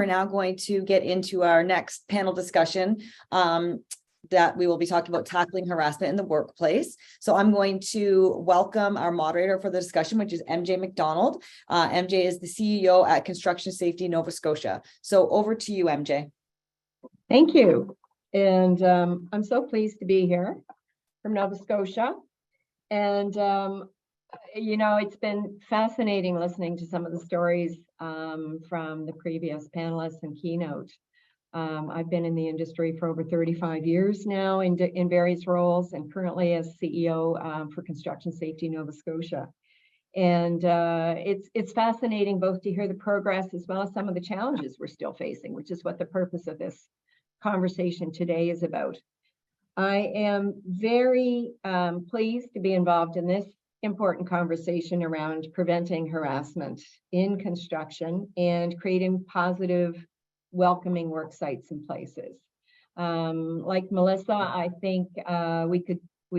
now going to get into our next panel discussion that we will be talking about tackling harassment in the workplace. So I'm going to welcome our moderator for the discussion, which is MJ McDonald. MJ is the CEO at Construction Safety Nova Scotia. So over to you, MJ. Thank you. And I'm so pleased to be here from Nova Scotia. And, you know, it's been fascinating listening to some of the stories from the previous panelists and keynote. I've been in the industry for over 35 years now in various roles, and currently as CEO for Construction Safety Nova Scotia. And it's fascinating both to hear the progress as well as some of the challenges we're still facing, which is what the purpose of this conversation today is about. I am very pleased to be involved in this important conversation around preventing harassment in construction and creating positive, welcoming work sites and places. Like Melissa, I think we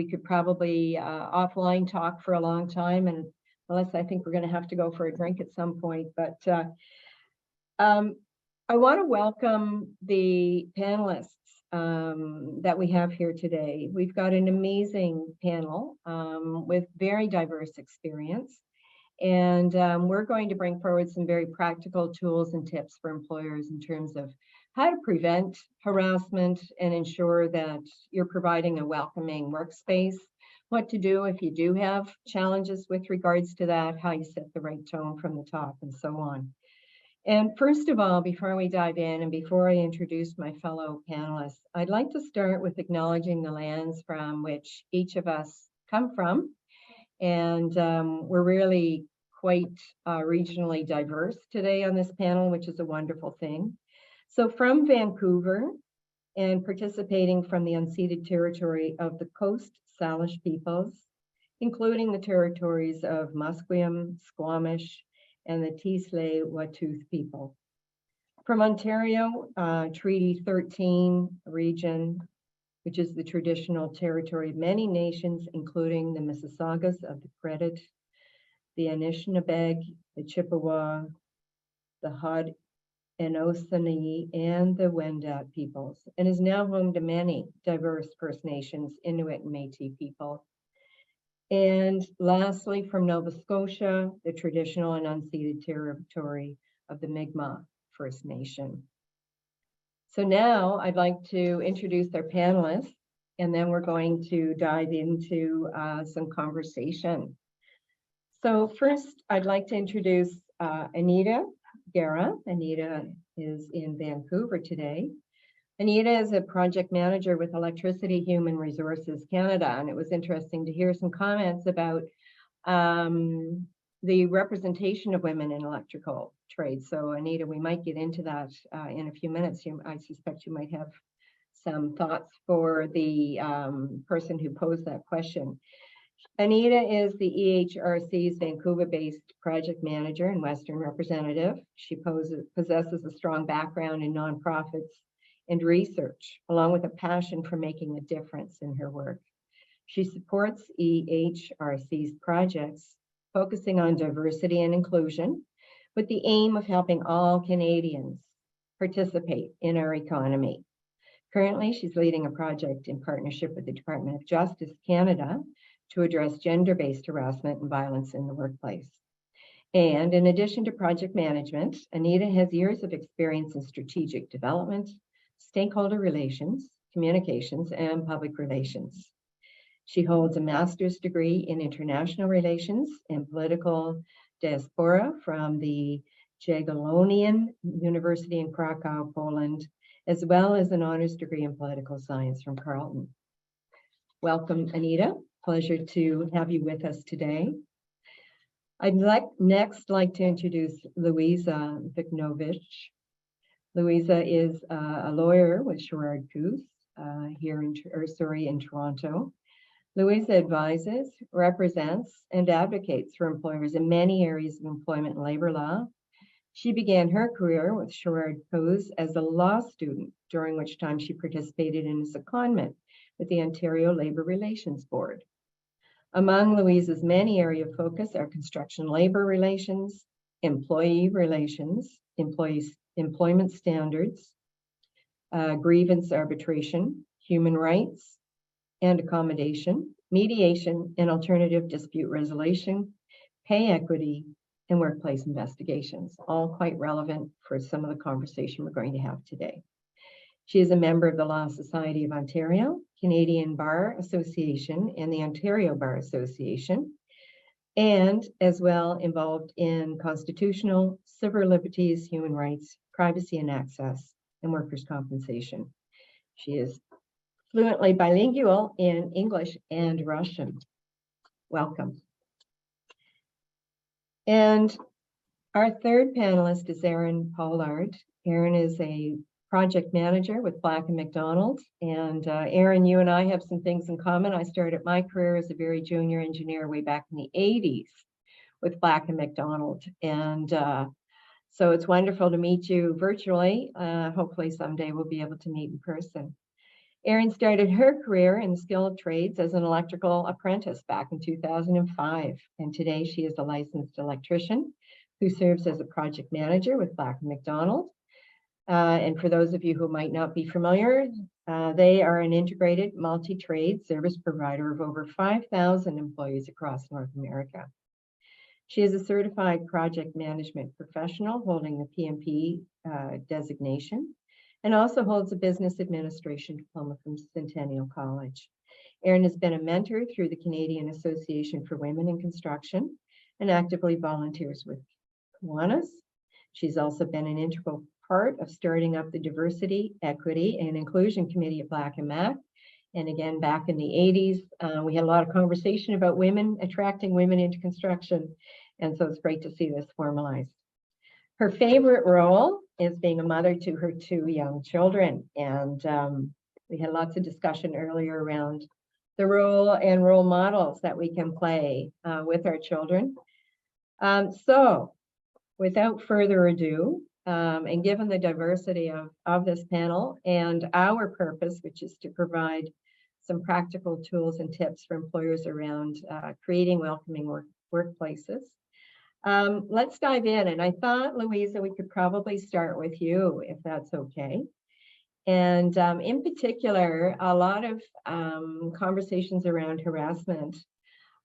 could probably offline talk for a long time, and Melissa, I think we're going to have to go for a drink at some point. But I want to welcome the panelists that we have here today. We've got an amazing panel with very diverse experience. And we're going to bring forward some very practical tools and tips for employers in terms of how to prevent harassment and ensure that you're providing a welcoming workspace, what to do if you do have challenges with regards to that, how you set the right tone from the top, and so on. And first of all, before we dive in and before I introduce my fellow panelists, I'd like to start with acknowledging the lands from which each of us come from. And we're really quite regionally diverse today on this panel, which is a wonderful thing. So from Vancouver and participating from the unceded territory of the Coast Salish peoples, including the territories of Musqueam, Squamish, and the Tsleil-Waututh people. From Ontario, Treaty 13 region, which is the traditional territory of many nations, including the Mississaugas of the Credit, the Anishinaabe, the Chippewa, the Haudenosaunee, and the Wendat peoples, and is now home to many diverse First Nations, Inuit, and Métis people. And lastly, from Nova Scotia, the traditional and unceded territory of the Mi'kmaq First Nation. So now I'd like to introduce our panelists, and then we're going to dive into some conversation. So first, I'd like to introduce Anita Guerra. Anita is in Vancouver today. Anita is a project manager with Electricity Human Resources Canada, and it was interesting to hear some comments about the representation of women in electrical trades. So Anita, we might get into that in a few minutes. I suspect you might have some thoughts for the person who posed that question. Anita is the EHRC's Vancouver-based project manager and Western representative. She possesses a strong background in nonprofits and research, along with a passion for making a difference in her work. She supports EHRC's projects, focusing on diversity and inclusion, with the aim of helping all Canadians participate in our economy. Currently, she's leading a project in partnership with the Department of Justice Canada to address gender-based harassment and violence in the workplace. And in addition to project management, Anita has years of experience in strategic development, stakeholder relations, communications, and public relations. She holds a master's degree in international relations and political diaspora from the Jagiellonian University in Krakow, Poland, as well as an honors degree in political science from Carleton. Welcome, Anita. Pleasure to have you with us today. I'd next like to introduce Louisa Viknovich. Louisa is a lawyer with Sherrard Goose here in Toronto. Louisa advises, represents, and advocates for employers in many areas of employment and labor law. She began her career with Sherrard Goose as a law student, during which time she participated in a secondment with the Ontario Labour Relations Board. Among Louisa's many areas of focus are construction labor relations, employee relations, employee employment standards, grievance arbitration, human rights and accommodation, mediation and alternative dispute resolution, pay equity, and workplace investigations, all quite relevant for some of the conversation we're going to have today. She is a member of the Law Society of Ontario, Canadian Bar Association, and the Ontario Bar Association, and as well involved in constitutional, civil liberties, human rights, privacy and access, and workers' compensation. She is fluently bilingual in English and Russian. Welcome. And our third panelist is Erin Pollard. Erin is a project manager with Black & McDonald. And Erin, you and I have some things in common. I started my career as a very junior engineer way back in the 80s with Black & McDonald. And so it's wonderful to meet you virtually. Hopefully someday we'll be able to meet in person. Erin started her career in the skilled trades as an electrical apprentice back in 2005. And today she is a licensed electrician who serves as a project manager with Black & McDonald. And for those of you who might not be familiar, they are an integrated multi-trade service provider of over 5,000 employees across North America. She is a certified project management professional holding the PMP designation, and also holds a business administration diploma from Centennial College. Erin has been a mentor through the Canadian Association for Women in Construction and actively volunteers with Kiwanis. She's also been an integral part of starting up the Diversity, Equity, and Inclusion Committee at Black & Mac. And again, back in the 80s, we had a lot of conversation about women, attracting women into construction. And so it's great to see this formalized. Her favorite role is being a mother to her 2 young children. And we had lots of discussion earlier around the role and role models that we can play with our children. So without further ado, and given the diversity of this panel and our purpose, which is to provide some practical tools and tips for employers around creating welcoming workplaces, let's dive in. And I thought, Louisa, we could probably start with you, if that's okay. And in particular, a lot of conversations around harassment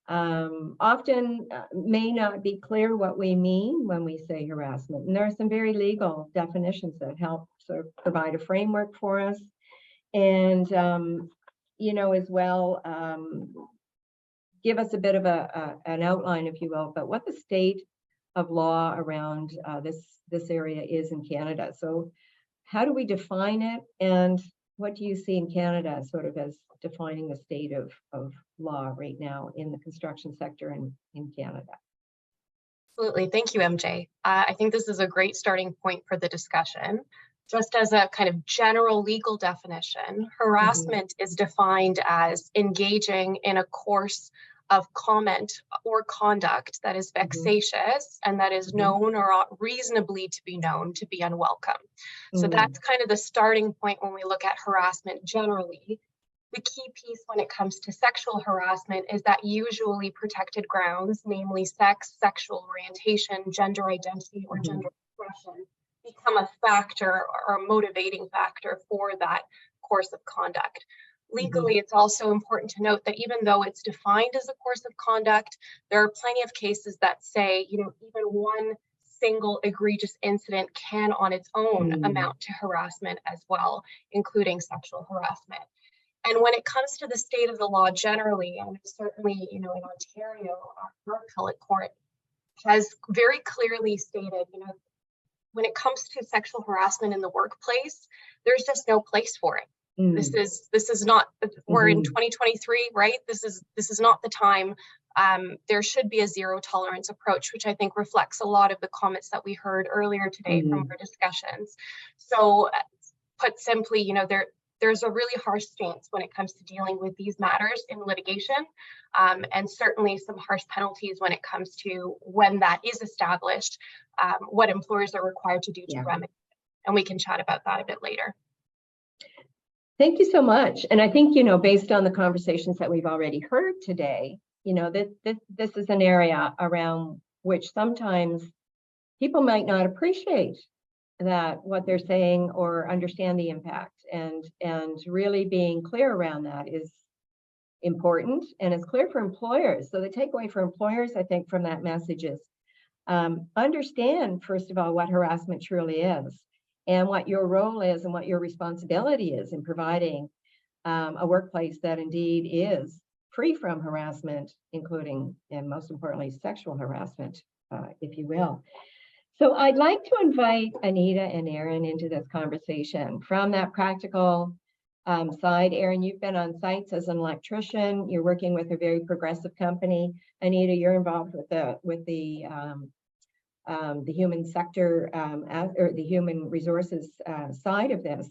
often may not be clear what we mean when we say harassment. And there are some very legal definitions that help sort of provide a framework for us. And, you know, as well, give us a bit of an outline, if you will, but what the state of law around this area is in Canada. So how do we define it, and what do you see in Canada sort of as defining the state of law right now in the construction sector in Canada? Absolutely. Thank you, MJ. I think this is a great starting point for the discussion. Just as a kind of general legal definition, harassment is defined as engaging in a course of comment or conduct that is vexatious and that is known or ought reasonably to be known to be unwelcome. So that's kind of the starting point when we look at harassment generally. The key piece when it comes to sexual harassment is that usually protected grounds, namely sex, sexual orientation, gender identity, or gender expression, become a factor or a motivating factor for that course of conduct. Legally, it's also important to note that even though it's defined as a course of conduct, there are plenty of cases that say, you know, even one single egregious incident can on its own amount to harassment as well, including sexual harassment. And when it comes to the state of the law generally, and certainly, you know, in Ontario, our appellate court has very clearly stated, you know, when it comes to sexual harassment in the workplace, there's just no place for it. This is not, we're in 2023, right? This is not the time. There should be a zero tolerance approach, which I think reflects a lot of the comments that we heard earlier today from our discussions. So put simply, you know, there's a really harsh stance when it comes to dealing with these matters in litigation, and certainly some harsh penalties when it comes to when that is established, what employers are required to do to remedy it. And we can chat about that a bit later. Thank you so much. And I think, you know, based on the conversations that we've already heard today, you know, that this is an area around which sometimes people might not appreciate that what they're saying or understand the impact, and really being clear around that is important, and it's clear for employers. So the takeaway for employers, I think, from that message is understand, first of all, what harassment truly is and what your role is and what your responsibility is in providing a workplace that indeed is free from harassment, including, and most importantly, sexual harassment, if you will. So I'd like to invite Anita and Erin into this conversation from that practical side. Erin, you've been on sites as an electrician. You're working with a very progressive company. Anita, you're involved with the human sector or the human resources side of this.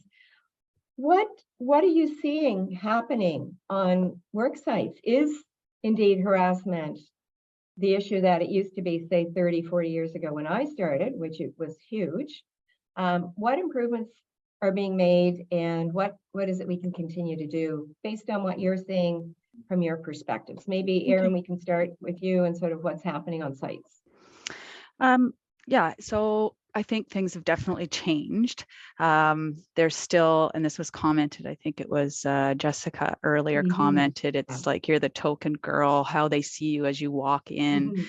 What are you seeing happening on work sites? Is indeed harassment the issue that it used to be, say, 30, 40 years ago when I started, which it was huge? What improvements are being made, and what is it we can continue to do based on what you're seeing from your perspectives? Maybe, Erin, we can start with you and sort of what's happening on sites. Yeah, so I think things have definitely changed. There's still, and this was commented, I think it was Jessica earlier commented, it's like you're the token girl, how they see you as you walk in,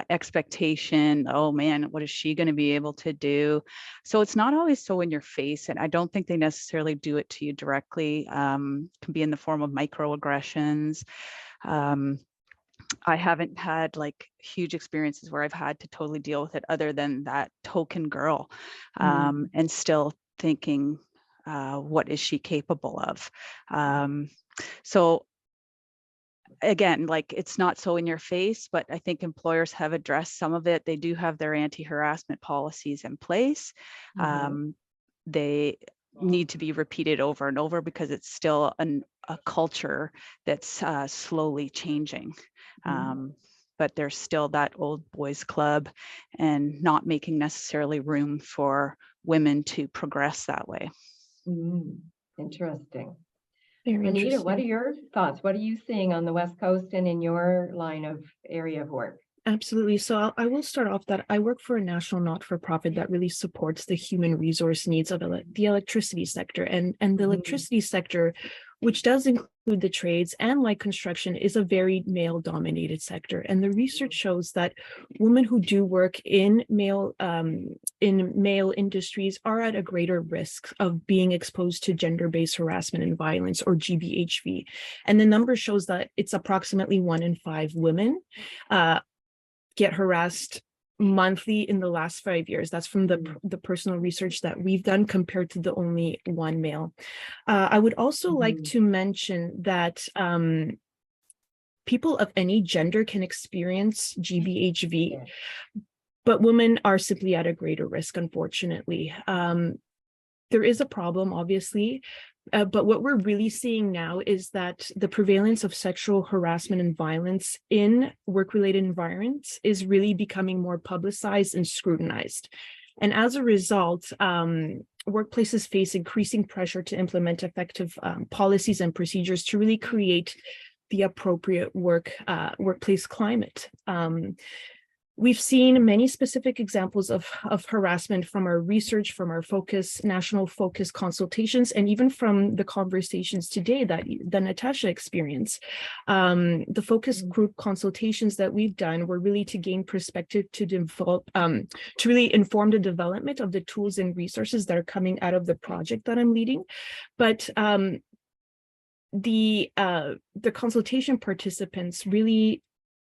expectation, oh man, what is she going to be able to do? So it's not always so in your face, and I don't think they necessarily do it to you directly. Can be in the form of microaggressions. I haven't had like huge experiences where I've had to totally deal with it other than that token girl, and still thinking, what is she capable of? So again, like it's not so in your face, but I think employers have addressed some of it. They do have their anti-harassment policies in place. They need to be repeated over and over because it's still a culture that's slowly changing. But there's still that old boys club and not making necessarily room for women to progress that way. Interesting. Very Anita, interesting. what are your thoughts? What are you seeing on the West Coast and in your line of area of work? Absolutely. So I will start off that I work for a national not-for-profit that really supports the human resource needs of the electricity sector. And the electricity sector, which does include the trades and like construction, is a very male-dominated sector. And the research shows that women who do work in male industries are at a greater risk of being exposed to gender-based harassment and violence, or GBHV. And the number shows that it's approximately 1 in 5 women get harassed monthly in the last 5 years. That's from the personal research that we've done, compared to the only 1 male. I would also like to mention that people of any gender can experience GBHV, but women are simply at a greater risk, unfortunately. There is a problem, obviously, but what we're really seeing now is that the prevalence of sexual harassment and violence in work-related environments is really becoming more publicized and scrutinized. And as a result, workplaces face increasing pressure to implement effective policies and procedures to really create the appropriate workplace climate. We've seen many specific examples of harassment from our research, from our national focus consultations, and even from the conversations today that Natasha experienced. The focus group consultations that we've done were really to gain perspective to develop, to really inform the development of the tools and resources that are coming out of the project that I'm leading. But the consultation participants really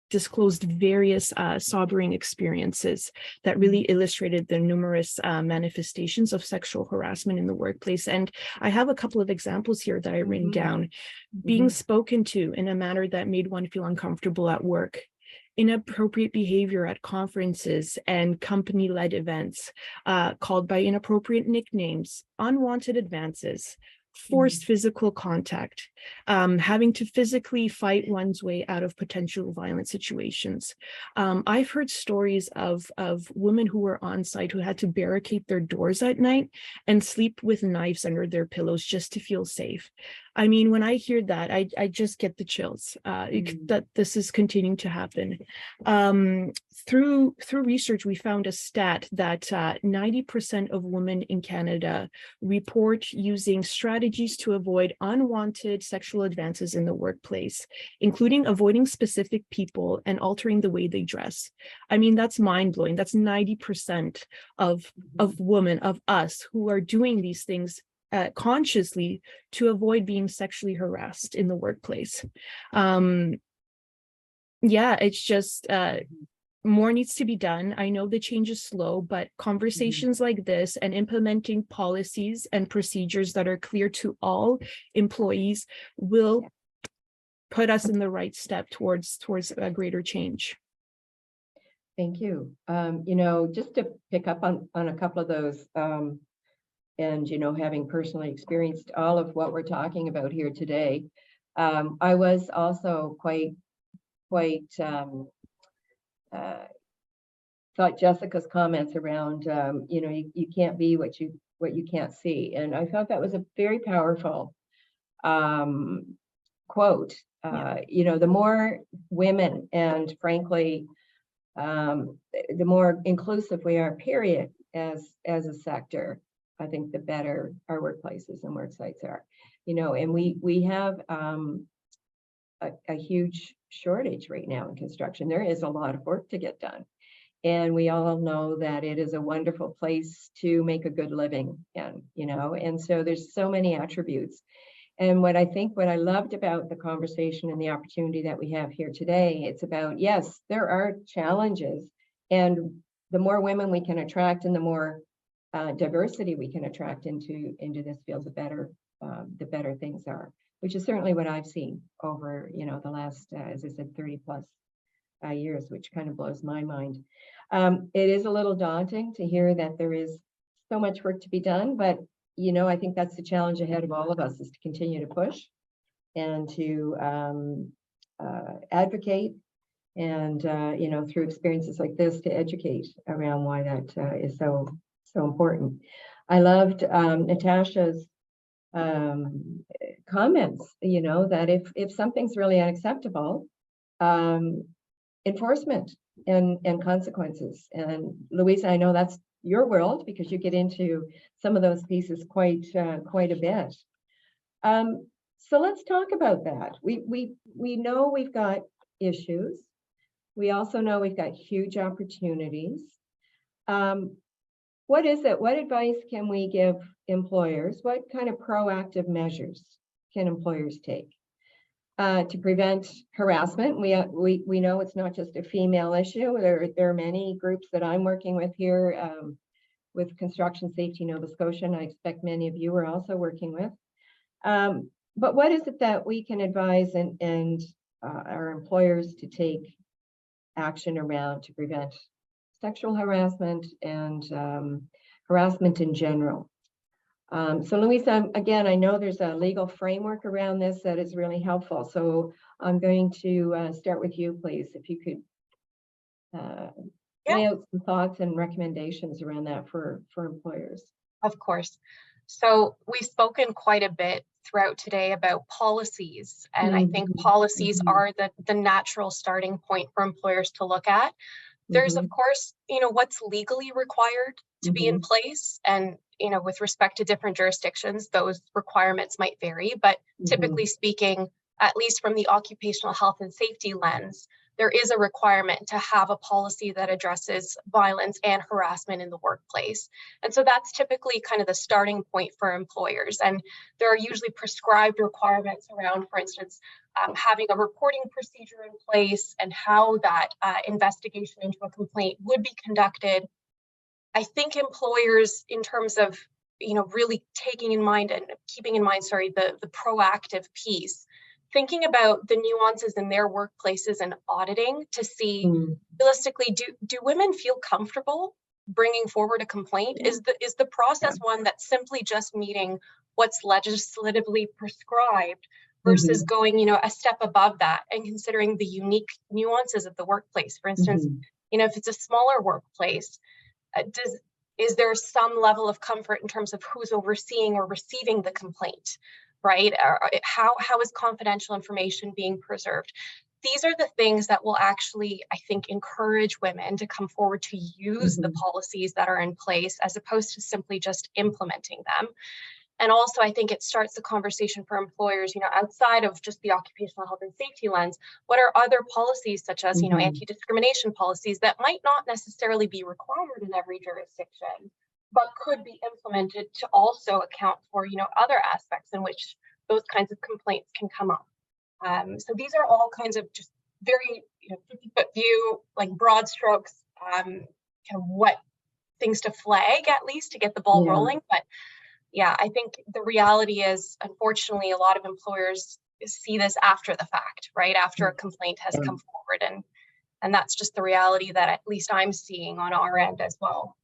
disclosed various sobering experiences that really illustrated the numerous manifestations of sexual harassment in the workplace. And I have a couple of examples here that I written down. Being spoken to in a manner that made one feel uncomfortable at work, inappropriate behavior at conferences and company-led events, called by inappropriate nicknames, unwanted advances, forced physical contact, having to physically fight one's way out of potential violent situations. I've heard stories of women who were on site who had to barricade their doors at night and sleep with knives under their pillows just to feel safe. I mean, when I hear that, I just get the chills that this is continuing to happen. Through research, we found a stat that 90% of women in Canada report using strategies to avoid unwanted sexual advances in the workplace, including avoiding specific people and altering the way they dress. I mean, that's mind-blowing. That's 90% of women, of us, who are doing these things consciously to avoid being sexually harassed in the workplace. Yeah, it's just more needs to be done. I know the change is slow, but conversations like this and implementing policies and procedures that are clear to all employees will put us in the right step towards a greater change. Thank you. Just to pick up on a couple of those, and, having personally experienced all of what we're talking about here today, I was also quite thought Jessica's comments around, you can't be what you can't see. And I thought that was a very powerful quote. The more women, and frankly, the more inclusive we are, period, as a sector, I think the better our workplaces and work sites are. And we have a huge shortage right now in construction. There is a lot of work to get done. And we all know that it is a wonderful place to make a good living in, and so there's so many attributes. And what I loved about the conversation and the opportunity that we have here today, it's about, yes, there are challenges, and the more women we can attract and the more diversity we can attract into this field, the better things are, which is certainly what I've seen over, the last, as I said, 30 plus years, which kind of blows my mind. It is a little daunting to hear that there is so much work to be done, but I think that's the challenge ahead of all of us, is to continue to push and to advocate, and through experiences like this, to educate around why that is so important. I loved Natasha's comments, that if something's really unacceptable, enforcement and consequences. And Louisa, I know that's your world, because you get into some of those pieces quite a bit. So let's talk about that. We know we've got issues. We also know we've got huge opportunities. What is it? What advice can we give employers? What kind of proactive measures can employers take to prevent harassment? We know it's not just a female issue. There are many groups that I'm working with here with Construction Safety Nova Scotia, and I expect many of you are also working with. But what is it that we can advise and our employers to take action around to prevent sexual harassment and harassment in general? So Louisa, again, I know there's a legal framework around this that is really helpful. So I'm going to start with you, please, if you could lay out some thoughts and recommendations around that for employers. Of course. So we've spoken quite a bit throughout today about policies, and I think policies are the natural starting point for employers to look at. There's, of course, what's legally required to be in place, and with respect to different jurisdictions, those requirements might vary, but typically speaking, at least from the occupational health and safety lens, there is a requirement to have a policy that addresses violence and harassment in the workplace. And so that's typically kind of the starting point for employers. And there are usually prescribed requirements around, for instance, having a reporting procedure in place and how that investigation into a complaint would be conducted. I think employers, in terms of, really taking in mind and keeping in mind, the proactive piece, thinking about the nuances in their workplaces and auditing to see realistically, do women feel comfortable bringing forward a complaint? Is the process one that's simply just meeting what's legislatively prescribed versus going, a step above that and considering the unique nuances of the workplace? For instance, if it's a smaller workplace, is there some level of comfort in terms of who's overseeing or receiving the complaint? right? How is confidential information being preserved? These are the things that will actually, I think, encourage women to come forward to use the policies that are in place as opposed to simply just implementing them. And also, I think it starts the conversation for employers, outside of just the occupational health and safety lens. What are other policies, such as, anti-discrimination policies, that might not necessarily be required in every jurisdiction, but could be implemented to also account for, other aspects in which those kinds of complaints can come up. So these are all kinds of just very 50-foot view, like broad strokes, kind of what things to flag, at least to get the ball rolling. But yeah, I think the reality is, unfortunately, a lot of employers see this after the fact, right? After a complaint has come forward. And that's just the reality that at least I'm seeing on our end as well.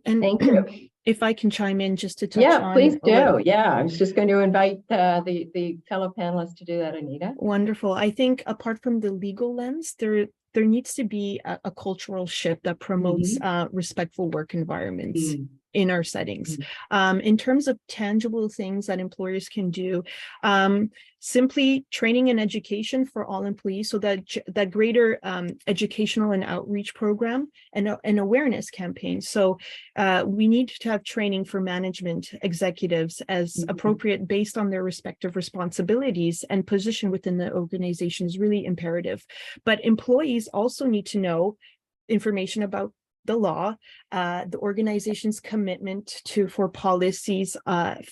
And Thank you. If I can chime in just to touch on. Yeah, please do. Yeah, I was just going to invite the fellow panelists to do that, Anita. Wonderful. I think apart from the legal lens, there needs to be a cultural shift that promotes respectful work environments in our settings. In terms of tangible things that employers can do, simply training and education for all employees, so that greater educational and outreach program and an awareness campaign. So we need to have training for management executives as appropriate based on their respective responsibilities and position within the organization is really imperative. But employees also need to know information about the law, the organization's commitment for policies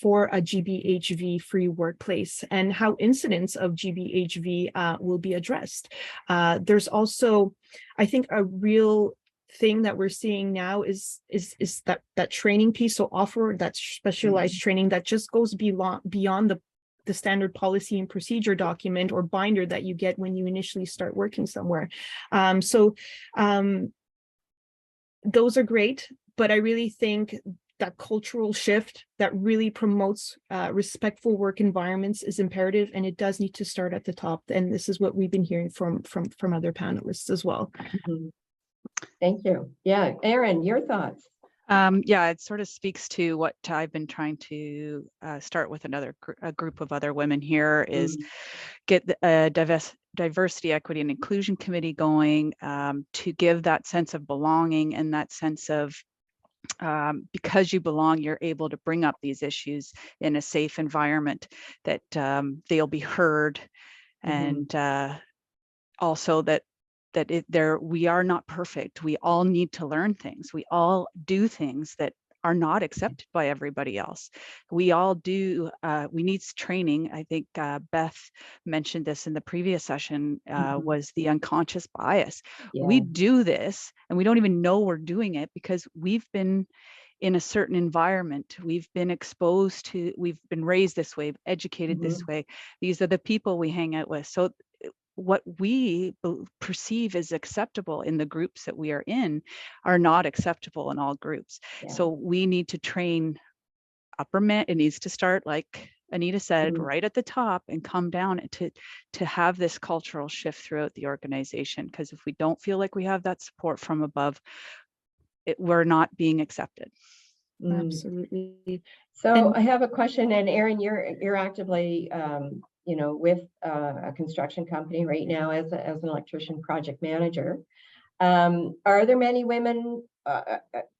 for a GBHV free workplace, and how incidents of GBHV will be addressed. There's also, I think, a real thing that we're seeing now is that training piece. So offer that specialized training that just goes beyond the standard policy and procedure document or binder that you get when you initially start working somewhere. Those are great, but I really think that cultural shift that really promotes respectful work environments is imperative, and it does need to start at the top. And this is what we've been hearing from other panelists as well. Thank you. Yeah, Erin, your thoughts? Yeah, it sort of speaks to what I've been trying to start with a group of other women here is get a diversity, equity, and inclusion committee going to give that sense of belonging and that sense of because you belong, you're able to bring up these issues in a safe environment that they'll be heard, and also that we are not perfect. We all need to learn things. We all do things that are not accepted by everybody else. We all do, we need training. I think Beth mentioned this in the previous session, was the unconscious bias. We do this and we don't even know we're doing it because we've been in a certain environment. We've been exposed to, we've been raised this way, educated this way. These are the people we hang out with. So what we perceive as acceptable in the groups that we are in are not acceptable in all groups. So we need to train upper man. It needs to start, like Anita said, right at the top and come down to have this cultural shift throughout the organization. Because if we don't feel like we have that support from above, we're not being accepted. Absolutely. So I have a question, and Erin, you're actively with a construction company right now as an electrician project manager. Are there many women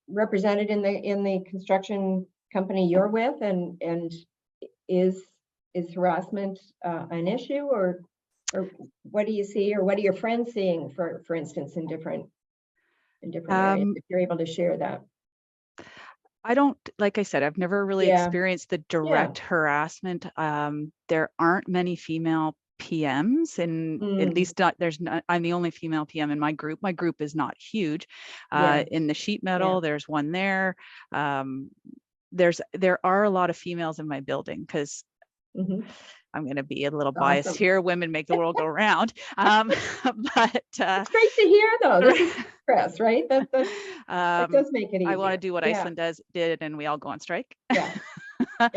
represented in the construction company you're with, and is harassment an issue, or what do you see, or what are your friends seeing, for instance, in different areas, if you're able to share that? I don't, like I said, I've never really experienced the direct harassment. There aren't many female PMs, and at least I'm the only female PM in my group. My group is not huge. In the sheet metal, there's one there. There are a lot of females in my building because I'm going to be a little biased here. Women make the world go round. But it's great to hear, though. This is progress, right? That does make it easier. I want to do what Iceland did, and we all go on strike. But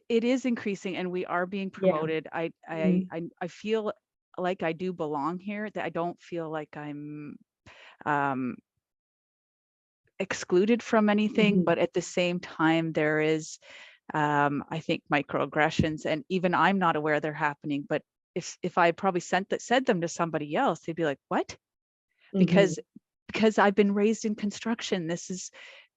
it is increasing, and we are being promoted. I feel like I do belong here. That I don't feel like I'm excluded from anything, Mhm. but at the same time, there is, I think, microaggressions, and even I'm not aware they're happening. But if I probably said them to somebody else, they'd be like, "What?" Mhm. Because I've been raised in construction.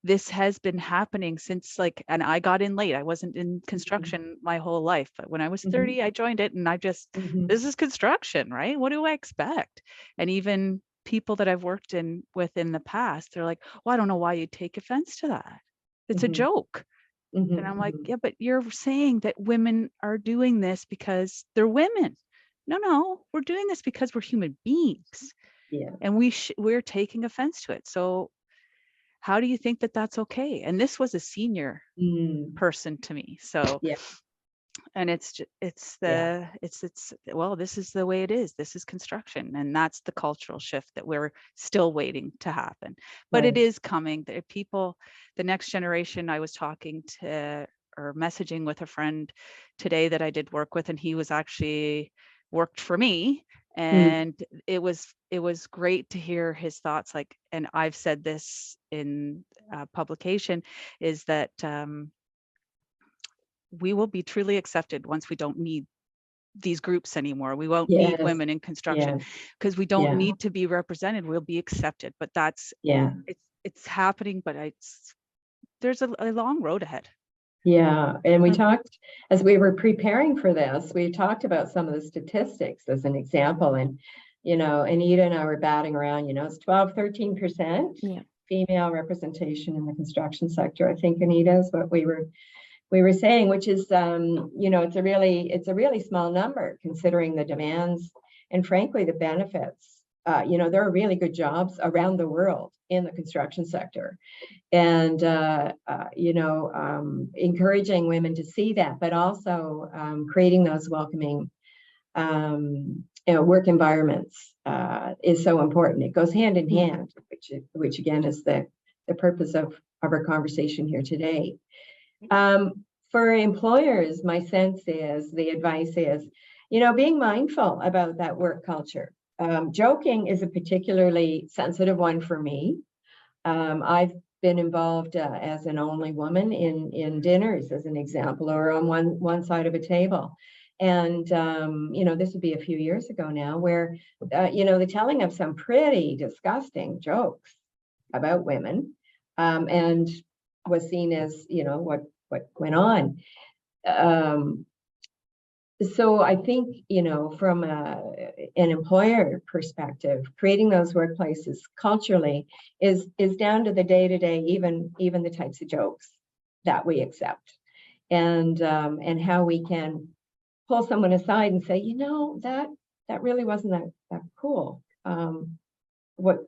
This has been happening since, like, and I got in late. I wasn't in construction my whole life, but when I was 30, I joined it, and Mhm. this is construction, right? What do I expect? And even people that I've worked with in the past, they're like, "Well, I don't know why you take offense to that. It's a Mhm. joke." And I'm like, Mhm. "Yeah, but you're saying that women are doing this because they're women. No, we're doing this because we're human beings, Yeah. and we're taking offense to it. So how do you think that that's okay?" And this was a senior Mm. person to me. So, Yeah. and Yeah. well, this is the way it is. This is construction, and that's the cultural shift that we're still waiting to happen. But it Right. is coming. The next generation. I was talking to or messaging with a friend today that I did work with, and he was actually worked for me, Mm. and it was great to hear his thoughts. Like, and I've said this in publication, is that we will be truly accepted once we don't need these groups anymore. We won't need Yes. women in construction Yes. because we don't Yeah. need to be represented. We'll be accepted. But Yeah. it's happening, but there's a long road ahead. Yeah. And we Um, talked, as we were preparing for this, we talked about some of the statistics as an example. And, Anita and I were batting around, it's 12, 13% Yeah. female representation in the construction sector. I think, Anita, is what we were saying, which is, it's a really small number considering the demands and frankly, the benefits. There are really good jobs around the world in the construction sector, and encouraging women to see that, but also creating those welcoming work environments is so important. It goes hand in hand, which again is the purpose of our conversation here today. For employers, my sense is, the advice is, being mindful about that work culture. Joking is a particularly sensitive one for me. I've been involved as an only woman in dinners, as an example, or on one side of a table. And, this would be a few years ago now, where, the telling of some pretty disgusting jokes about women, and was seen as, what went on. So I think, from an employer perspective, creating those workplaces culturally is down to the day-to-day, even the types of jokes that we accept, and how we can pull someone aside and say, that really wasn't that cool. What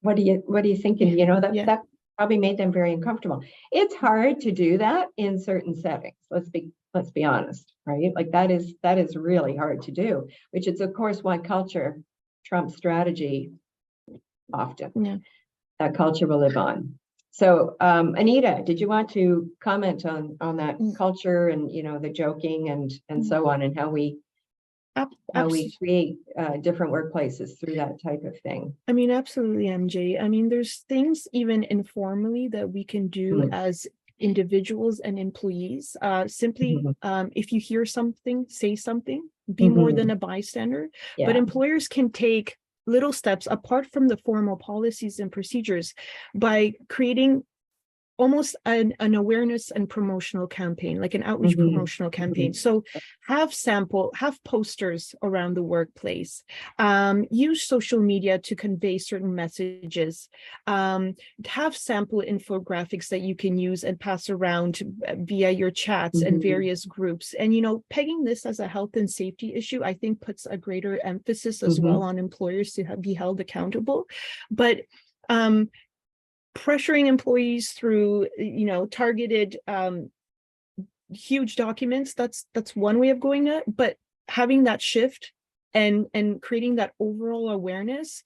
are you thinking? Yeah. That probably made them very uncomfortable. It's hard to do that in certain settings. Let's be honest, right? Like that is really hard to do, which is of course why culture trumps strategy often. Yeah. That culture will live on. So Anita, did you want to comment on that culture and the joking and so on, and how we create different workplaces through that type of thing? I mean, absolutely, MJ. I mean, there's things even informally that we can do as individuals and employees. Simply, if you hear something, say something, be more than a bystander. Yeah. But employers can take little steps apart from the formal policies and procedures by creating almost an awareness and promotional campaign, like an outreach promotional campaign. So have posters around the workplace, use social media to convey certain messages, have sample infographics that you can use and pass around via your chats and various groups. And, pegging this as a health and safety issue, I think puts a greater emphasis as well on employers to be held accountable. But pressuring employees through, targeted huge documents, that's one way of going it. But having that shift and creating that overall awareness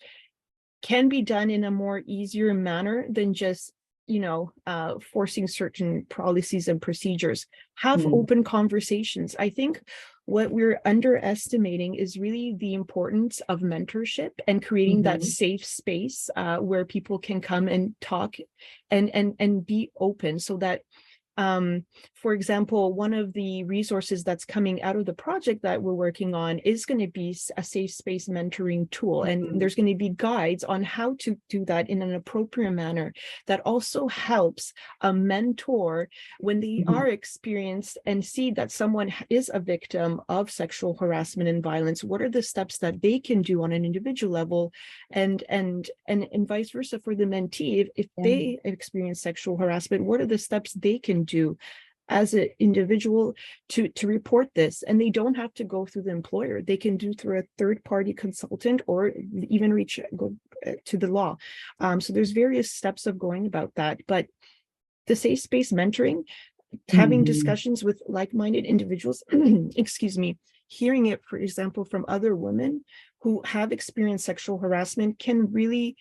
can be done in a more easier manner than just forcing certain policies and procedures. Have open conversations. I think what we're underestimating is really the importance of mentorship and creating that safe space where people can come and talk and be open, so that for example, one of the resources that's coming out of the project that we're working on is going to be a safe space mentoring tool. And there's going to be guides on how to do that in an appropriate manner that also helps a mentor when they are experienced and see that someone is a victim of sexual harassment and violence. What are the steps that they can do on an individual level, and vice versa for the mentee? If they experience sexual harassment, what are the steps they can do as an individual to report this? And they don't have to go through the employer. They can do through a third-party consultant, or even go to the law. So there's various steps of going about that. But the safe space mentoring, having discussions with like-minded individuals, excuse me, hearing it, for example, from other women who have experienced sexual harassment, can really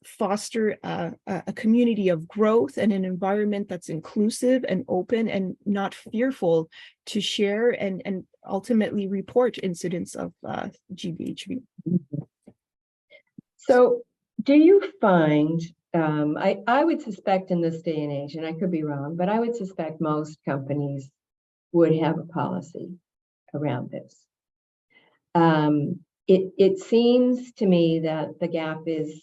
foster a community of growth and an environment that's inclusive and open and not fearful to share and ultimately report incidents of GBHV. So do you find, I would suspect in this day and age, and I could be wrong, but I would suspect most companies would have a policy around this. It seems to me that the gap is,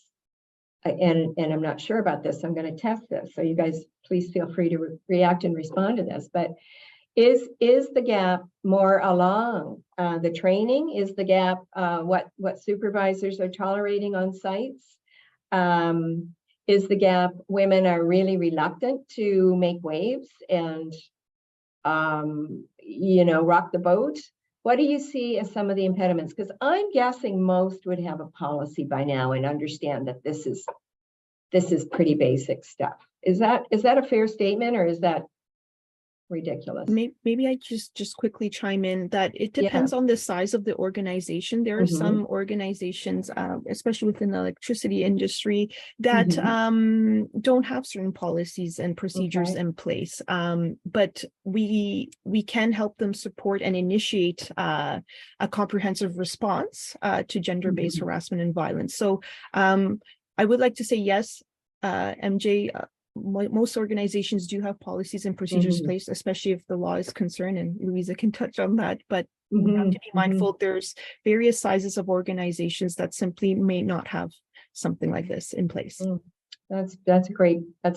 and I'm not sure about this, so I'm going to test this. So you guys, please feel free to react and respond to this. But is the gap more along the training? Is the gap what supervisors are tolerating on sites? Is the gap women are really reluctant to make waves and rock the boat? What do you see as some of the impediments? Because I'm guessing most would have a policy by now and understand that this is pretty basic stuff. Is that a fair statement, or is that ridiculous? Maybe I just quickly chime in that it depends on the size of the organization. There are some organizations, especially within the electricity industry, that don't have certain policies and procedures in place. But we can help them support and initiate a comprehensive response to gender-based harassment and violence. So I would like to say yes, MJ. Most organizations do have policies and procedures in place, especially if the law is concerned, and Louisa can touch on that. But we have to be mindful there's various sizes of organizations that simply may not have something like this in place. That's a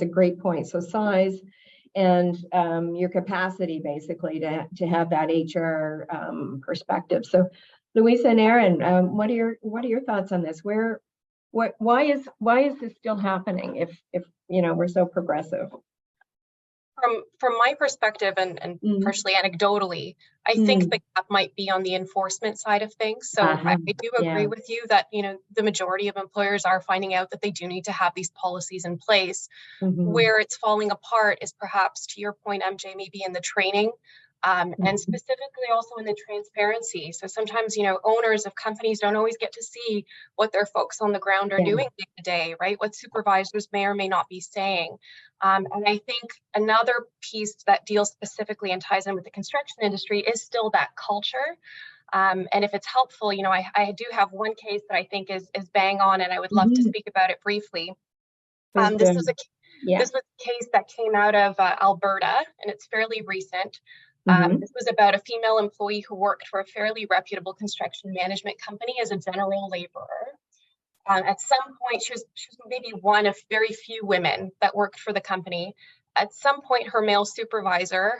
great point. So size and your capacity basically to have that HR perspective. So Louisa and Aaron, what are your thoughts on this? Why is this still happening if we're so progressive? From my perspective, and partially anecdotally, I think the gap might be on the enforcement side of things. So I do agree with you that the majority of employers are finding out that they do need to have these policies in place. Where it's falling apart is perhaps, to your point, MJ, maybe in the training. And specifically also in the transparency. So sometimes, owners of companies don't always get to see what their folks on the ground are doing day to day, right? What supervisors may or may not be saying. And I think another piece that deals specifically and ties in with the construction industry is still that culture. And if it's helpful, I do have one case that I think is bang on, and I would love to speak about it briefly. This was a case that came out of Alberta, and it's fairly recent. This was about a female employee who worked for a fairly reputable construction management company as a general laborer. At some point, she was maybe one of very few women that worked for the company. At some point, her male supervisor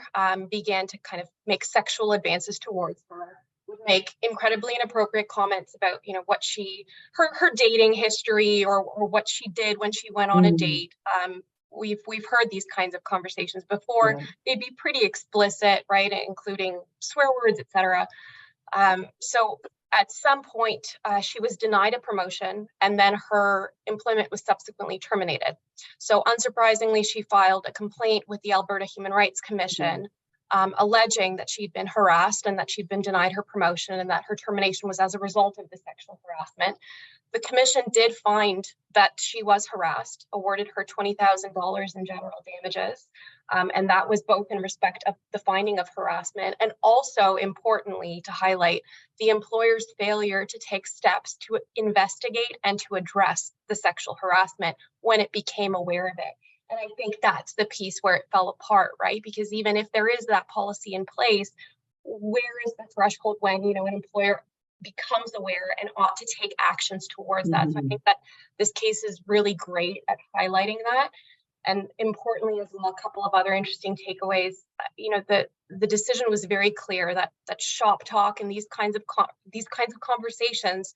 began to kind of make sexual advances towards her, would make incredibly inappropriate comments about, what her dating history or what she did when she went on a date. We've heard these kinds of conversations before. They'd be pretty explicit, right, including swear words, etc. So at some point, she was denied a promotion, and then her employment was subsequently terminated. So unsurprisingly, she filed a complaint with the Alberta Human Rights Commission, alleging that she'd been harassed and that she'd been denied her promotion, and that her termination was as a result of the sexual harassment. The commission did find that she was harassed, awarded her $20,000 in general damages. And that was both in respect of the finding of harassment and also, importantly, to highlight the employer's failure to take steps to investigate and to address the sexual harassment when it became aware of it. And I think that's the piece where it fell apart, right? Because even if there is that policy in place, where is the threshold when, you know, an employer becomes aware and ought to take actions towards that? So I think that this case is really great at highlighting that. And importantly as well, a couple of other interesting takeaways. You know, the decision was very clear that shop talk and these kinds of conversations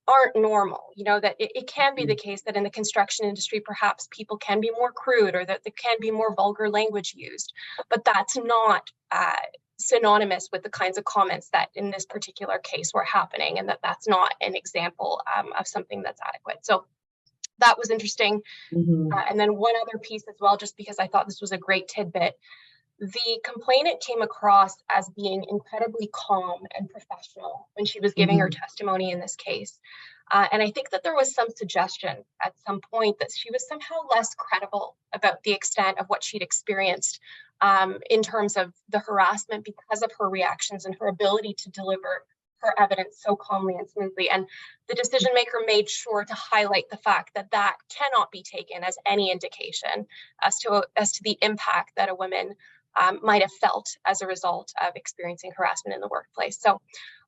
aren't normal. You know, that it can be the case that in the construction industry, perhaps people can be more crude or that there can be more vulgar language used, but that's not synonymous with the kinds of comments that in this particular case were happening, and that's not an example of something that's adequate. So that was interesting. And then one other piece as well, just because I thought this was a great tidbit, the complainant came across as being incredibly calm and professional when she was giving her testimony in this case. And I think that there was some suggestion at some point that she was somehow less credible about the extent of what she'd experienced in terms of the harassment because of her reactions and her ability to deliver her evidence so calmly and smoothly. And the decision maker made sure to highlight the fact that that cannot be taken as any indication as to the impact that a woman might have felt as a result of experiencing harassment in the workplace. So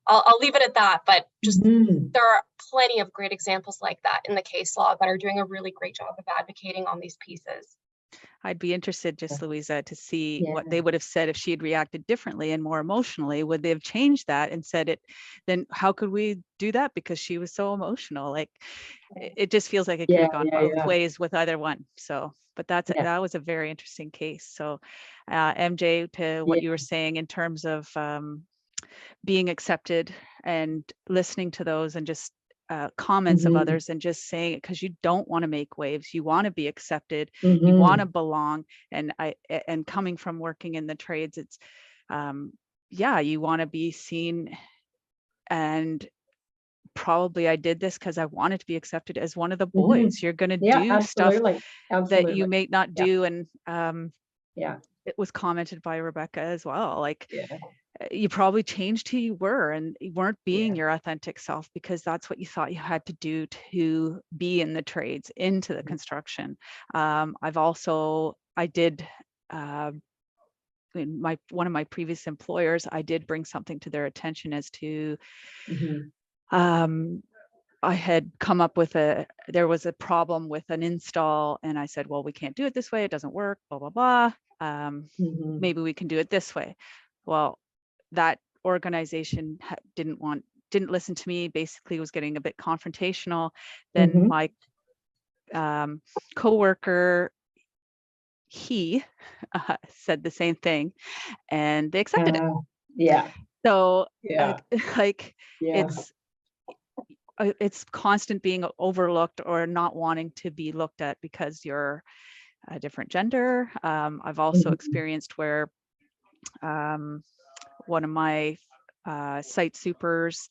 I'll leave it at that, but just there are plenty of great examples like that in the case law that are doing a really great job of advocating on these pieces. I'd be interested, just Louisa, to see what they would have said if she had reacted differently and more emotionally. Would they have changed that and said it? Then how could we do that? Because she was so emotional. Like it just feels like it could have gone both ways with either one. So, but that was a very interesting case. So, MJ, to what you were saying in terms of being accepted and listening to those and just comments of others and just saying it because you don't want to make waves, you want to be accepted, you want to belong. And coming from working in the trades, it's you want to be seen. And probably I did this because I wanted to be accepted as one of the boys. You're going to do stuff that you may not do. And it was commented by Rebecca as well, like you probably changed who you were and you weren't being your authentic self because that's what you thought you had to do to be in the trades, into the construction. I did in one of my previous employers, I did bring something to their attention as to I had come up with there was a problem with an install and I said, well, we can't do it this way, it doesn't work, blah blah blah. Maybe we can do it this way. Well, that organization didn't listen to me, basically was getting a bit confrontational. Then my coworker, he said the same thing and they accepted it. So it's constant being overlooked or not wanting to be looked at because you're a different gender. I've also experienced where one of my site supers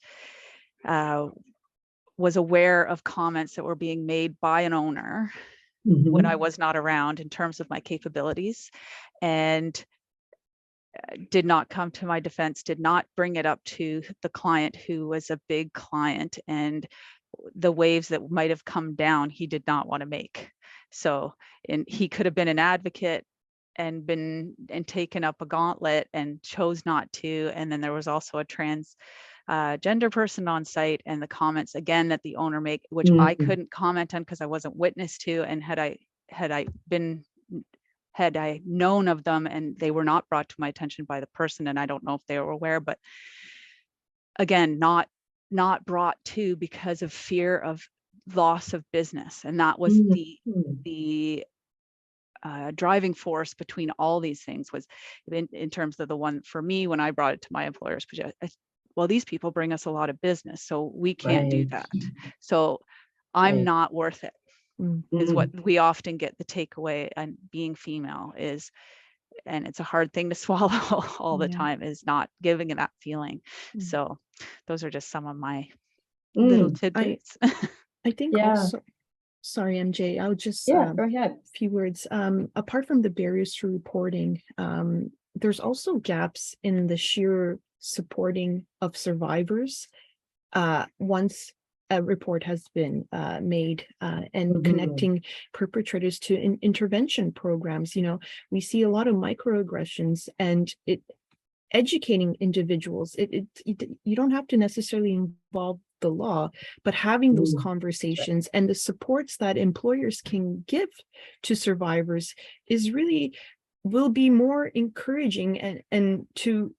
was aware of comments that were being made by an owner when I was not around in terms of my capabilities, and did not come to my defense, did not bring it up to the client who was a big client, and the waves that might have come down, he did not want to make. So, and he could have been an advocate and taken up a gauntlet and chose not to. And then there was also a trans gender person on site, and the comments again that the owner made, which I couldn't comment on because I wasn't witness to, and had I known of them and they were not brought to my attention by the person, and I don't know if they were aware, but again, not brought to because of fear of loss of business. And that was the driving force between all these things, was in terms of the one for me when I brought it to my employers. Well, these people bring us a lot of business, so we can't do that. So I'm not worth it, is what we often get the takeaway. And being female is, and it's a hard thing to swallow all the time, is not giving it that feeling. So those are just some of my little tidbits. I think Yeah. also, sorry, MJ, I'll just Yeah, go ahead. few words. Apart from the barriers to reporting, there's also gaps in the sheer supporting of survivors once a report has been made, and connecting perpetrators to intervention programs. You know, we see a lot of microaggressions, and educating individuals. You don't have to necessarily involve the law, but having those conversations and the supports that employers can give to survivors is really will be more encouraging, and to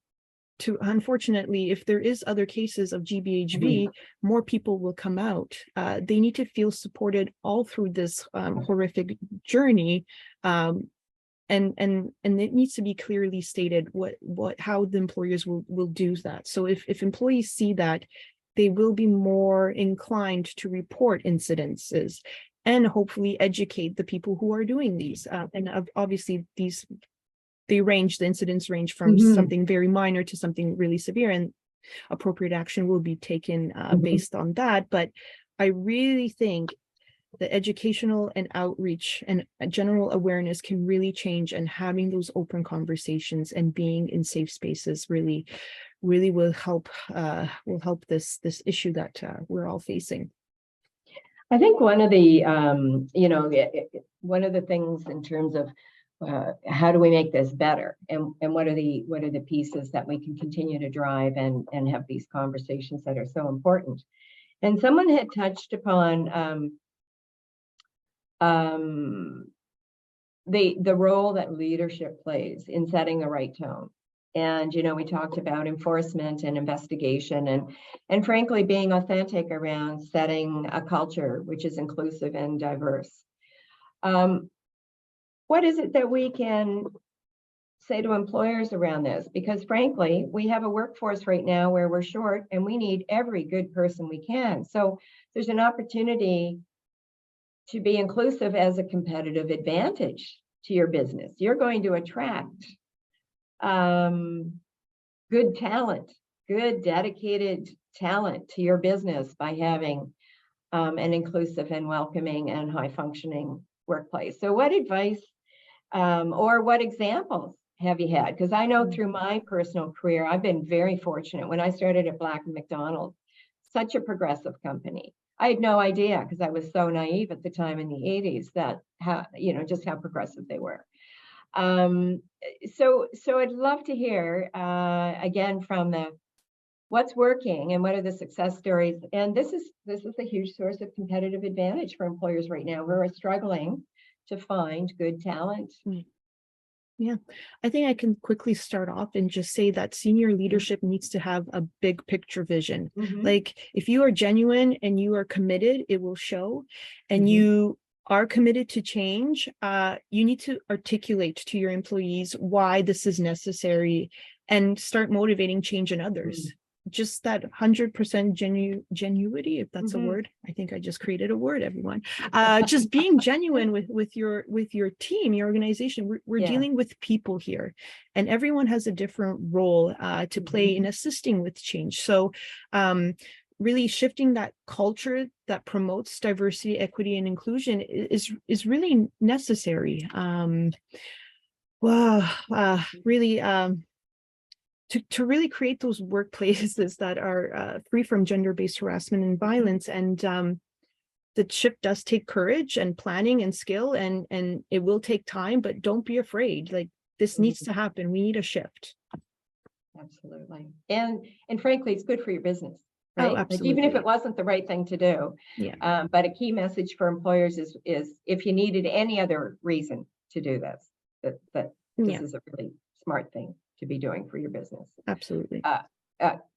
unfortunately, if there is other cases of GBHV, more people will come out. They need to feel supported all through this horrific journey. And it needs to be clearly stated how the employers will do that. So if employees see that, they will be more inclined to report incidences and hopefully educate the people who are doing these. And obviously the incidents range from something very minor to something really severe, and appropriate action will be taken based on that. But I really think the educational and outreach and general awareness can really change, and having those open conversations and being in safe spaces really will help this issue that we're all facing. I think one of the one of the things in terms of how do we make this better, and what are the pieces that we can continue to drive and have these conversations that are so important. And someone had touched upon the role that leadership plays in setting the right tone. And, you know, we talked about enforcement and investigation and frankly, being authentic around setting a culture which is inclusive and diverse. What is it that we can say to employers around this? Because frankly, we have a workforce right now where we're short and we need every good person we can. So there's an opportunity to be inclusive as a competitive advantage to your business. You're going to attract good talent, good dedicated talent to your business by having an inclusive and welcoming and high functioning workplace. So what advice or what examples have you had? Because I know through my personal career, I've been very fortunate. When I started at Black & McDonald, such a progressive company. I had no idea, because I was so naive at the time in the 80s, that just how progressive they were. So I'd love to hear again from what's working and what are the success stories. And this is a huge source of competitive advantage for employers right now who are struggling to find good talent. Yeah, I think I can quickly start off and just say that senior leadership needs to have a big picture vision. Like, if you are genuine and you are committed, it will show, and you are committed to change. You need to articulate to your employees why this is necessary and start motivating change in others. Just that 100% genuity, if that's a word. I think I just created a word, everyone. Just being genuine with your team, your organization. We're dealing with people here, and everyone has a different role to play in assisting with change. So really shifting that culture that promotes diversity, equity, and inclusion is really necessary. To really create those workplaces that are free from gender-based harassment and violence. And the shift does take courage and planning and skill, and it will take time, but don't be afraid. Like, this needs to happen. We need a shift. Absolutely. And frankly, it's good for your business, right? Oh, absolutely. Like, even if it wasn't the right thing to do. Yeah. But a key message for employers is if you needed any other reason to do this, that this is a really smart thing to be doing for your business. Absolutely.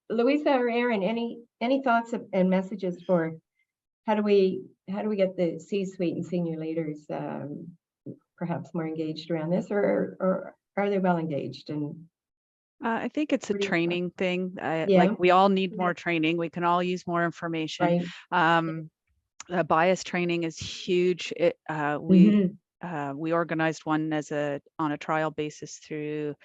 Louisa or Aaron, any thoughts and messages for how do we get the C-suite and senior leaders perhaps more engaged around this, or are they well engaged? And I think it's a training thing. Yeah. Like, we all need more training. We can all use more information. Right. Bias training is huge. We organized one on a trial basis through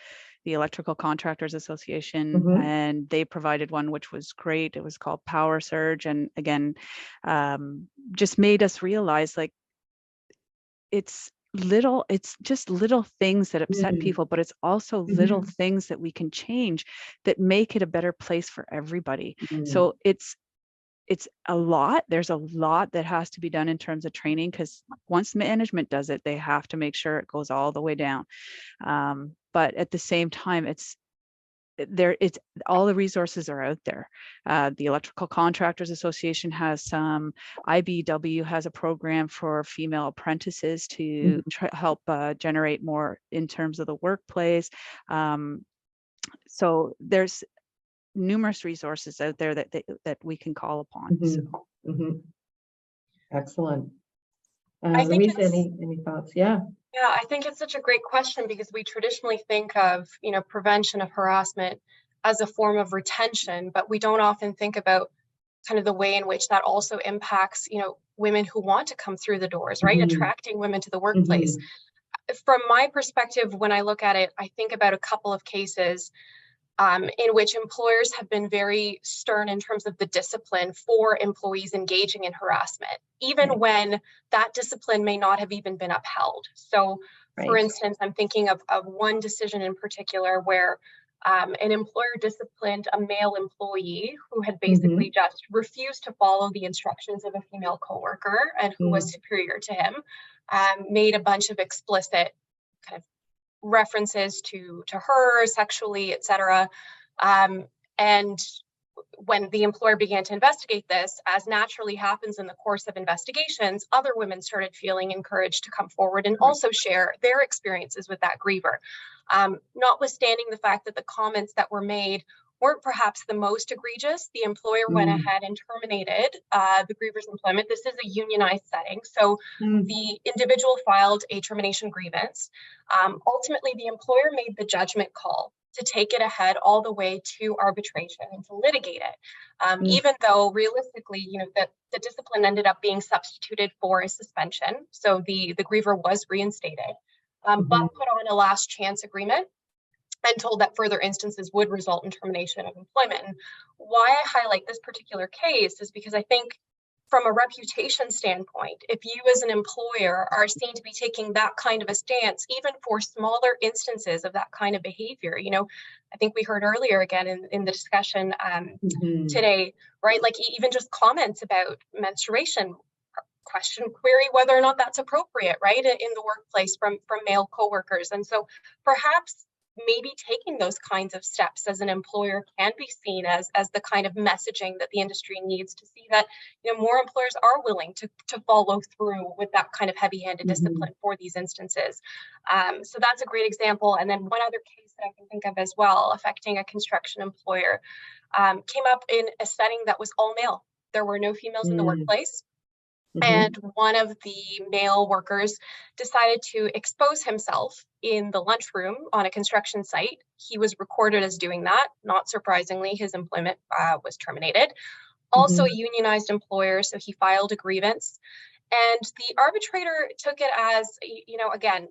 the Electrical Contractors Association, Mhm. and they provided one which was great. It was called Power Surge, and again, just made us realize, like, it's just little things that upset Mm. people, but it's also little Mhm. things that we can change that make it a better place for everybody. Mm. So it's a lot. There's a lot that has to be done in terms of training, because once management does it, they have to make sure it goes all the way down. But at the same time, it's all the resources are out there. The Electrical Contractors Association has some. IBW has a program for female apprentices to help generate more in terms of the workplace. So there's numerous resources out there that we can call upon. So. Excellent. I think Louise, any thoughts? Yeah. Yeah, I think it's such a great question, because we traditionally think of, prevention of harassment as a form of retention, but we don't often think about kind of the way in which that also impacts, women who want to come through the doors, right? Attracting women to the workplace. From my perspective, when I look at it, I think about a couple of cases in which employers have been very stern in terms of the discipline for employees engaging in harassment, even when that discipline may not have even been upheld. So, for instance, I'm thinking of one decision in particular where an employer disciplined a male employee who had basically just refused to follow the instructions of a female coworker and who was superior to him, made a bunch of explicit kind of references to her sexually, etc. And when the employer began to investigate this, as naturally happens in the course of investigations, other women started feeling encouraged to come forward and also share their experiences with that griever. Notwithstanding the fact that the comments that were made weren't perhaps the most egregious, the employer went ahead and terminated the griever's employment. This is a unionized setting, so the individual filed a termination grievance. Ultimately, the employer made the judgment call to take it ahead all the way to arbitration and to litigate it, even though realistically, the discipline ended up being substituted for a suspension. So the griever was reinstated, but put on a last chance agreement and told that further instances would result in termination of employment. And why I highlight this particular case is because I think from a reputation standpoint, if you as an employer are seen to be taking that kind of a stance, even for smaller instances of that kind of behavior, I think we heard earlier again in the discussion today, right? Like even just comments about menstruation, query whether or not that's appropriate, right, in the workplace from male coworkers. And so perhaps maybe taking those kinds of steps as an employer can be seen as the kind of messaging that the industry needs to see that more employers are willing to follow through with that kind of heavy-handed discipline for these instances. So that's a great example. And then one other case that I can think of as well, affecting a construction employer, came up in a setting that was all male. There were no females in the workplace. And one of the male workers decided to expose himself in the lunchroom on a construction site. He was recorded as doing that. Not surprisingly, his employment was terminated. Also a unionized employer, so he filed a grievance. And the arbitrator took it as, again,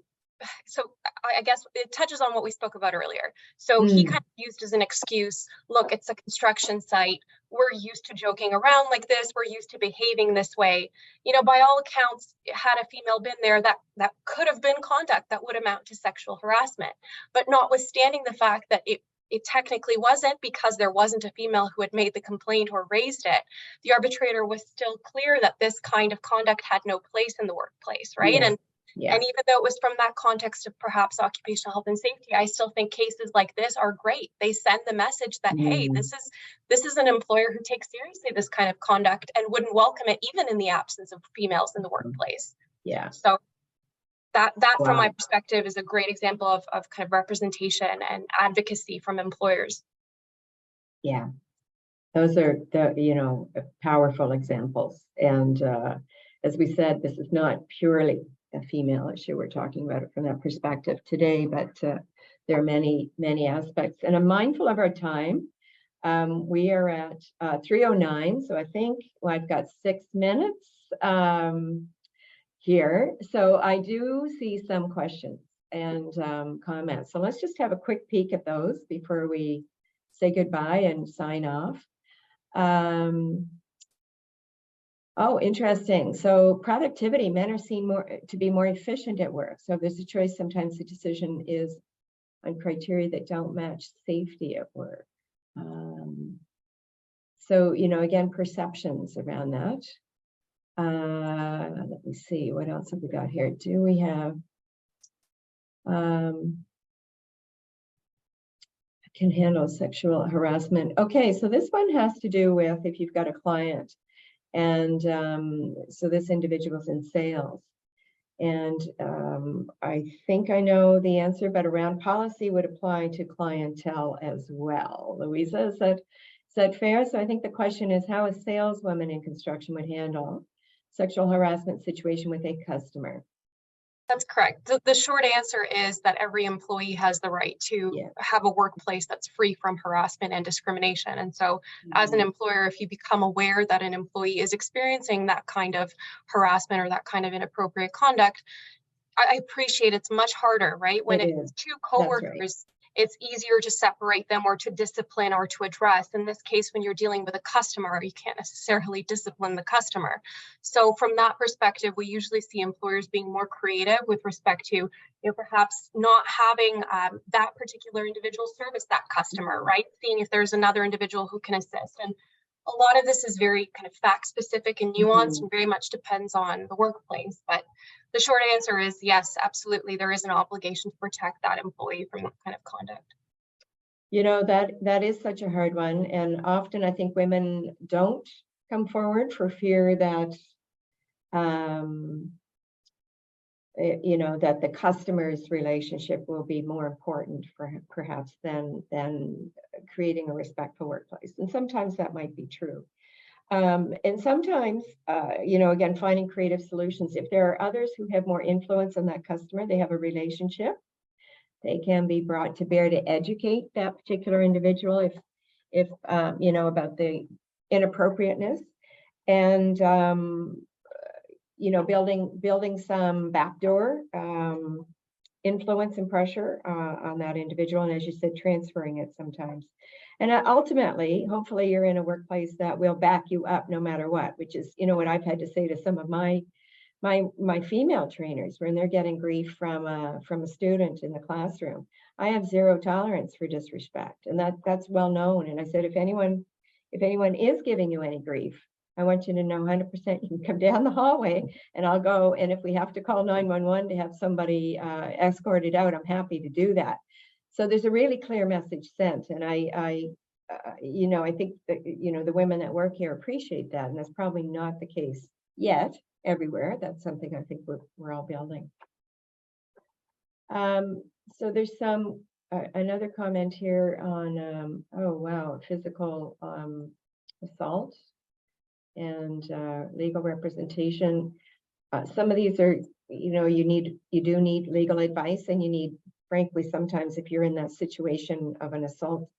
so I guess it touches on what we spoke about earlier. So he kind of used as an excuse, look, it's a construction site. We're used to joking around like this. We're used to behaving this way. By all accounts, had a female been there, that could have been conduct that would amount to sexual harassment. But notwithstanding the fact that it technically wasn't, because there wasn't a female who had made the complaint or raised it, the arbitrator was still clear that this kind of conduct had no place in the workplace, right? And even though it was from that context of perhaps occupational health and safety, I still think cases like this are great. They send the message that, hey, this is an employer who takes seriously this kind of conduct and wouldn't welcome it even in the absence of females in the workplace. Yeah. So that from my perspective is a great example of kind of representation and advocacy from employers. Yeah. Those are powerful examples. And as we said, this is not purely a female issue. We're talking about it from that perspective today, but there are many, many aspects. And I'm mindful of our time. We are at 3:09, so I think I've got 6 minutes here. So I do see some questions and comments. So let's just have a quick peek at those before we say goodbye and sign off. Oh, interesting. So productivity, men are seen to be more efficient at work. So if there's a choice, sometimes the decision is on criteria that don't match safety at work. So, again, perceptions around that. Let me see, what else have we got here? Do we have, can handle sexual harassment. Okay, so this one has to do with if you've got a client, and so this individual's in sales. And I think I know the answer, but around policy would apply to clientele as well. Louisa, is that fair? So I think the question is how a saleswoman in construction would handle sexual harassment situation with a customer. That's correct. The short answer is that every employee has the right to have a workplace that's free from harassment and discrimination. And so as an employer, if you become aware that an employee is experiencing that kind of harassment or that kind of inappropriate conduct, I appreciate it's much harder, right? When it's two coworkers, it's easier to separate them or to discipline or to address. In this case, when you're dealing with a customer, you can't necessarily discipline the customer. So from that perspective, we usually see employers being more creative with respect to, perhaps not having that particular individual service that customer, right? Seeing if there's another individual who can assist. And a lot of this is very kind of fact specific and nuanced and very much depends on the workplace. But the short answer is yes, absolutely. There is an obligation to protect that employee from that kind of conduct. That is such a hard one. And often I think women don't come forward for fear that, that the customer's relationship will be more important for perhaps than creating a respectful workplace. And sometimes that might be true. And sometimes, again, finding creative solutions. If there are others who have more influence on that customer, they have a relationship, they can be brought to bear to educate that particular individual if about the inappropriateness, and building some backdoor influence and pressure on that individual, and as you said, transferring it sometimes. And ultimately, hopefully you're in a workplace that will back you up no matter what, which is, what I've had to say to some of my female trainers when they're getting grief from a student in the classroom. I have zero tolerance for disrespect, and that's well known. And I said, if anyone is giving you any grief, I want you to know 100% you can come down the hallway and I'll go. And if we have to call 911 to have somebody escorted out, I'm happy to do that. So there's a really clear message sent, and I think that the women that work here appreciate that, and that's probably not the case yet everywhere. That's something I think we're all building. So there's another comment here on physical assault and legal representation. Some of these are you do need legal advice, and you need, frankly, sometimes if you're in that situation of an assault,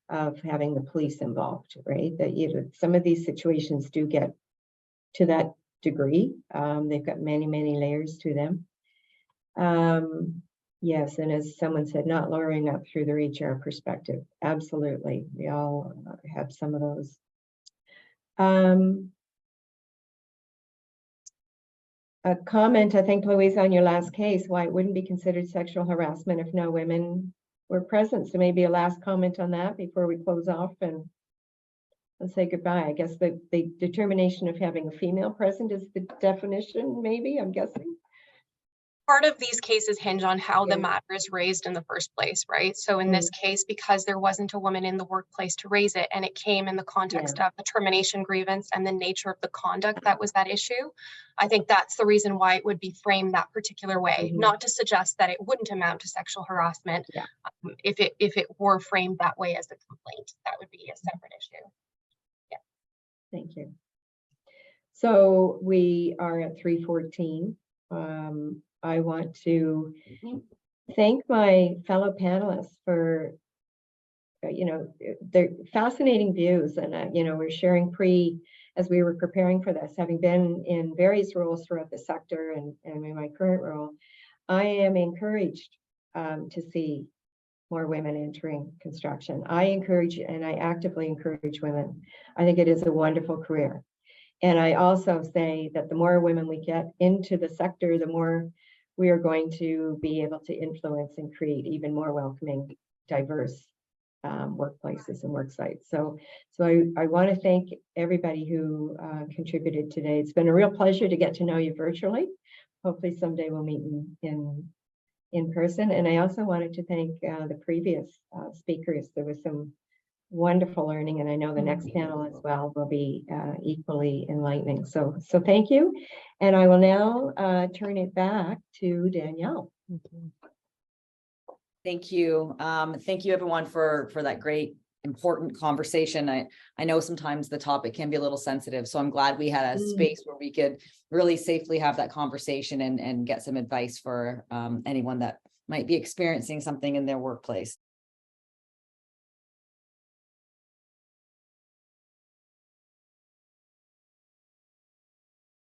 of having the police involved, right? That some of these situations do get to that degree. They've got many, many layers to them. Yes, and as someone said, not lowering up through their HR perspective. Absolutely, we all have some of those. A comment, I think, Louise, on your last case, why it wouldn't be considered sexual harassment if no women were present. So maybe a last comment on that before we close off and say goodbye. I guess the determination of having a female present is the definition, maybe, I'm guessing. Part of these cases hinge on how the matter is raised in the first place, right? So in this case, because there wasn't a woman in the workplace to raise it, and it came in the context of the termination grievance and the nature of the conduct that was that issue, I think that's the reason why it would be framed that particular way, not to suggest that it wouldn't amount to sexual harassment. If it were framed that way as a complaint, that would be a separate issue. Thank you. So we are at 3:14. I want to thank my fellow panelists for, their fascinating views. And, we're sharing as we were preparing for this, having been in various roles throughout the sector and in my current role, I am encouraged to see more women entering construction. I encourage and I actively encourage women. I think it is a wonderful career. And I also say that the more women we get into the sector, the more we are going to be able to influence and create even more welcoming, diverse workplaces and work sites. So I want to thank everybody who contributed today. It's been a real pleasure to get to know you virtually. Hopefully someday we'll meet in person. And I also wanted to thank the previous speakers. There was some wonderful learning, and I know the next panel as well will be equally enlightening. So thank you. And I will now turn it back to Danielle. Thank you. Thank you everyone for that great, important conversation. I know sometimes the topic can be a little sensitive, so I'm glad we had a space where we could really safely have that conversation and get some advice for anyone that might be experiencing something in their workplace.